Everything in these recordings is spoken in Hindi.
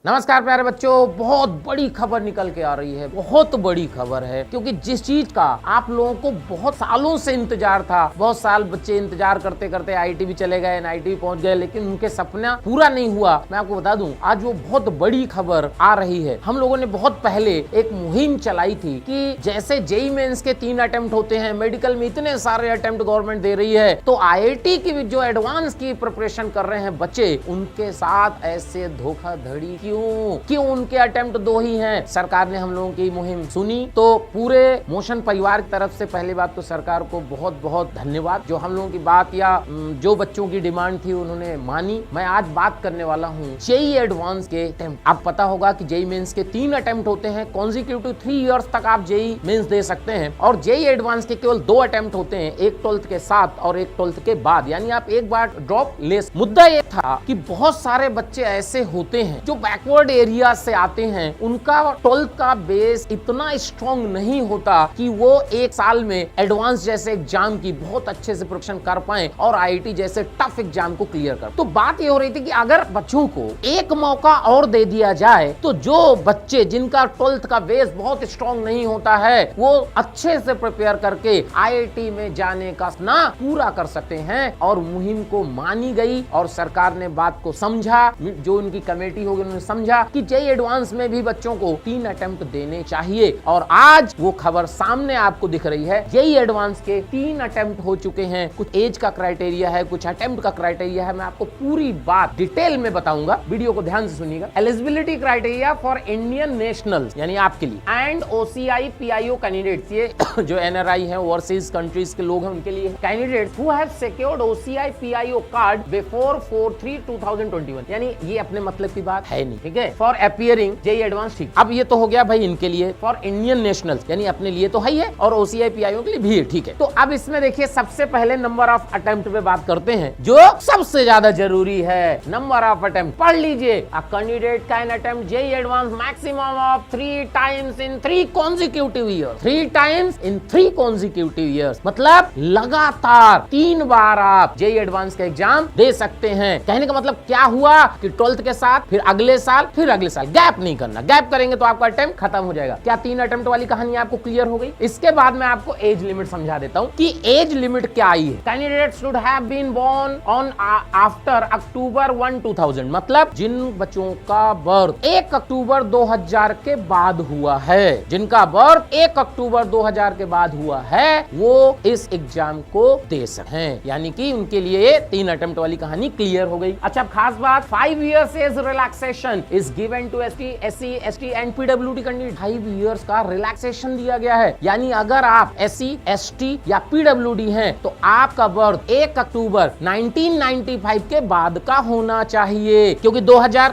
नमस्कार प्यारे बच्चों, बहुत बड़ी खबर निकल के आ रही है। बहुत बड़ी खबर है क्योंकि जिस चीज का आप लोगों को बहुत सालों से इंतजार था, बहुत साल बच्चे इंतजार करते करते आईआईटी भी चले गए, एनआईटी भी पहुंच गए, लेकिन उनके सपना पूरा नहीं हुआ। मैं आपको बता दूं, आज वो बहुत बड़ी खबर आ रही है। हम लोगों ने बहुत पहले एक मुहिम चलाई थी कि जैसे जेईई मेंस के 3 अटेम्प्ट होते हैं, मेडिकल में इतने सारे अटेम्प्ट गवर्नमेंट दे रही है, तो आईआईटी की जो एडवांस की प्रिपरेशन कर रहे हैं बच्चे, उनके साथ ऐसे धोखाधड़ी क्यों उनके अटेम्प्ट 2 ही हैं। सरकार ने हम लोगों की मुहिम सुनी तो पूरे मोशन परिवार की तरफ से पहली बात तो सरकार को बहुत बहुत धन्यवाद। जो हम लोगों की बात या जो बच्चों की डिमांड थी उन्होंने मानी। मैं आज बात करने वाला हूँ जेईई एडवांस के अटेम्प्ट। आपको पता होगा कि जेईई मेंस के 3 अटेम्प्ट होते हैं, कॉन्जिक्यूटिव 3 इयर्स तक आप जेईई मेंस दे सकते हैं, और जेईई एडवांस के केवल 2 अटेम्प्ट होते हैं, एक 12th के साथ और एक 12th के बाद, यानी आप एक बार ड्रॉप ले। मुद्दा ये था कि बहुत सारे बच्चे ऐसे होते हैं जो बैकवर्ड एरिया से आते हैं, उनका 12th का बेस इतना स्ट्रॉन्ग नहीं होता कि वो एक साल में एडवांस जैसे एग्जाम की बहुत अच्छे से प्रिपरेशन कर पाए और आईआईटी जैसे टफ एग्जाम को क्लियर कर। तो बात ये हो रही थी कि अगर बच्चों को एक मौका और दे दिया जाए तो जो बच्चे जिनका 12th का बेस बहुत स्ट्रॉन्ग नहीं होता है, वो अच्छे से प्रिपेयर करके आईआईटी में जाने का सपना पूरा कर सकते हैं। और मुहिम को मानी गई और सरकार ने बात को समझा, जो उनकी कमेटी होगी उन्होंने समझा कि जेईई एडवांस में भी बच्चों को 3 अटेम्प्ट देने चाहिए। और आज वो खबर सामने आपको दिख रही है। जेईई एडवांस के 3 अटेम्प्ट हो चुके हैं। कुछ एज का क्राइटेरिया है, कुछ अटेम्प्ट का क्राइटेरिया है। मैं आपको पूरी बात डिटेल में बताऊंगा, वीडियो को ध्यान से सुनिएगा। Eligibility criteria for Indian nationals, यानी आपके लिए, एंड ओसीआई पीआईओ कैंडिडेट्स, ये जो एनआरआई है, ओवरसीज कंट्रीज के लोग हैं, उनके लिए candidates who have secured OCI PIO card before 4/3/2021, यानी ये अपने मतलब की बात है नहीं, ठीक है। फॉर अपीयरिंग जेईई एडवांस, ठीक। अब ये तो हो गया भाई इनके लिए। फॉर इंडियन नेशनल्स, यानी अपने लिए तो है ही है, और ओसीआई पीआईओ के लिए भी है, ठीक है। तो अब इसमें देखिए, सबसे पहले नंबर ऑफ अटेम्प्ट पे बात करते हैं, जो सबसे ज्यादा जरूरी है। नंबर ऑफ अटेम्प्ट पढ़ लीजिए। A candidate can attempt JEE advance maximum of 3 times in 3 consecutive years। 3 times in 3 consecutive years, मतलब लगातार 3 बार आप जेईई एडवांस का एग्जाम दे सकते हैं। कहने का मतलब क्या हुआ कि 12th के साथ फिर अगले साल, फिर अगले साल, गैप नहीं करना। गैप करेंगे तो आपका अटेम्प्ट खत्म हो जाएगा। क्या 3 अटेम्प्ट वाली कहानी आपको क्लियर हो गई? इसके बाद मैं आपको एज लिमिट समझा देता हूं कि एज लिमिट क्या आई है। Candidate should have been born on after October 1, 2000, मतलब जिन बच्चों का बर्थ 1 अक्टूबर 2000 के बाद हुआ है, जिनका बर्थ 1 अक्टूबर 2000 के बाद हुआ है, वो इस एग्जाम को दे सकते हैं। यानी कि उनके लिए 3 अटेम्प्ट वाली कहानी क्लियर हो गई। अच्छा, खास बात, 5 years age relaxation is given to ST, SC, ST and PWD candidate. 5 years का रिलैक्सेशन दिया गया है, यानी अगर आप एससी, एसटी या पीडब्ल्यूडी हैं तो आपका बर्थ 1 अक्टूबर 1995 के बाद का होना चाहिए, क्योंकि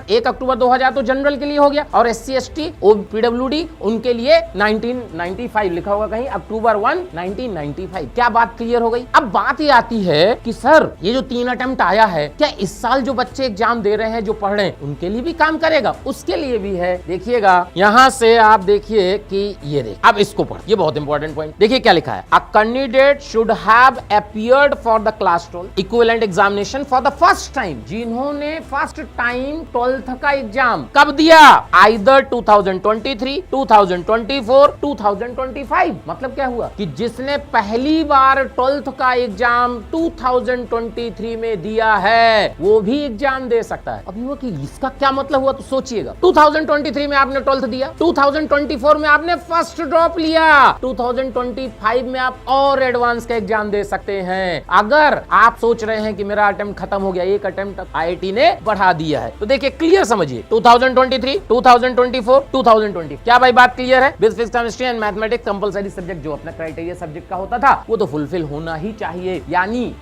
1 अक्टूबर 2000 तो जनरल के लिए हो गया, और एससी, एसटी और पीडब्ल्यूडी उनके लिए 1995 लिखा होगा कहीं, अक्टूबर 1, 1995। क्या बात क्लियर हो गई? अब बात ये आती है कि सर ये जो 3 अटेम्प्ट आया है, क्या इस साल जो बच्चे एग्जाम दे रहे हैं, जो पढ़ रहे हैं, उनके लिए भी काम करेगा? उसके लिए भी है। देखिएगा यहां से आप देखिए कि ये देख, अब इसको पढ़, ये बहुत इंपॉर्टेंट पॉइंट। देखिए क्या लिखा है। A candidate should have appeared for the class 12 equivalent examination for the first time, जिन्होंने फर्स्ट टाइम 12th का एग्जाम कब दिया, आइदर 2023, 2024, 2025। मतलब क्या हुआ कि जिसने पहली बार 12th का एग्जाम 2023 में दिया है, वो भी एग्जाम दे सकता है। अब हुआ कि इसका क्या मतलब हुआ, तो सोचिएगा। 2023 में आपने 12th दिया, 2024 में आपने फर्स्ट ड्रॉप लिया, 2025 में आप और एडवांस का एग्जाम दे सकते हैं। अगर आप सोच रहे हैं कि मेरा अटेम्प्ट खत्म हो गया, एक अटेम्प्ट आईआईटी ने बढ़ा दिया है, तो देखिए क्लियर समझिए। 2023, 2024, 2020, क्या भाई बात क्लियर है? Physics, chemistry and mathematics compulsory subject जो अपना क्राइटेरिया सब्जेक्ट का होता था, वो तो फुलफिल होना ही चाहिए। यानी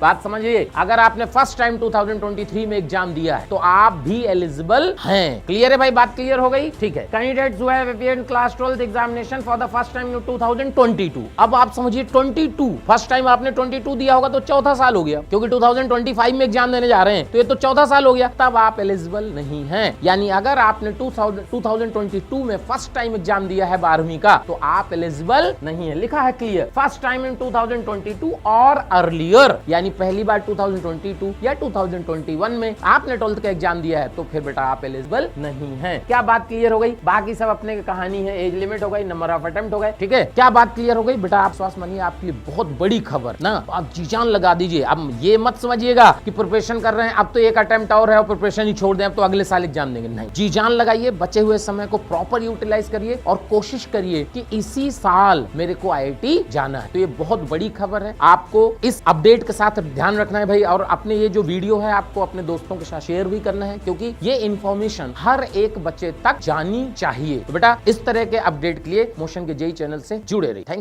बात समझिए, अगर आपने फर्स्ट टाइम 2023 में एग्जाम दिया है तो आप भी एलिजिबल हैं। क्लियर है भाई? बात क्लियर हो गई, ठीक है। Candidates who have appeared in class 12 examination for the first time in 2022। अब आप समझिए 22, फर्स्ट टाइम आपने 22 दिया होगा तो 4था साल हो गया, क्योंकि 2025 में एग्जाम देने जा रहे हैं तो ये तो 4था साल हो गया, तब आप एलिजिबल नहीं हैं। यानी अगर आपने 2022 में फर्स्ट टाइम एग्जाम दिया है 12वीं का, तो आप एलिजिबल नहीं है। लिखा है क्लियर, फर्स्ट टाइम इन 2022 और अर्लियर, यानी पहली बार 2022 या 2021 में आपने 12th का एग्जाम दिया है, तो फिर बेटा बेटा आप एलिजिबल नहीं है। क्या बात क्लियर हो गई? बाकी सब अपने की कहानी है, एज लिमिट हो गई, नंबर ऑफ अटेम्प्ट हो गए, ठीक है। क्या बात क्लियर हो गई बेटा? आप स्वास्थ्य मानिए, आपके लिए बहुत बड़ी खबर ना, आप जी जान लगा दीजिए। अब ये मत समझिएगा कि प्रिपरेशन कर रहे हैं, अब तो एक अटेम्प्ट और है और प्रिपरेशन ही छोड़ दें, अब तो अगले साल एग्जाम देंगे, नहीं। जी जान लगाइए, बचे हुए समय को प्रॉपर यूटिलाइज करिए और कोशिश करिए कि इसी साल मेरे को IIT जाना है। तो ये बहुत बड़ी खबर है, आपको इस अपडेट के साथ ध्यान रखना है भाई। और अपने ये जो वीडियो है आपको अपने दोस्तों के साथ शेयर भी करना है, क्योंकि ये इंफॉर्मेशन हर एक बच्चे तक जानी चाहिए। तो बेटा इस तरह के अपडेट के लिए मोशन के जेई चैनल से जुड़े रहिए। थैंक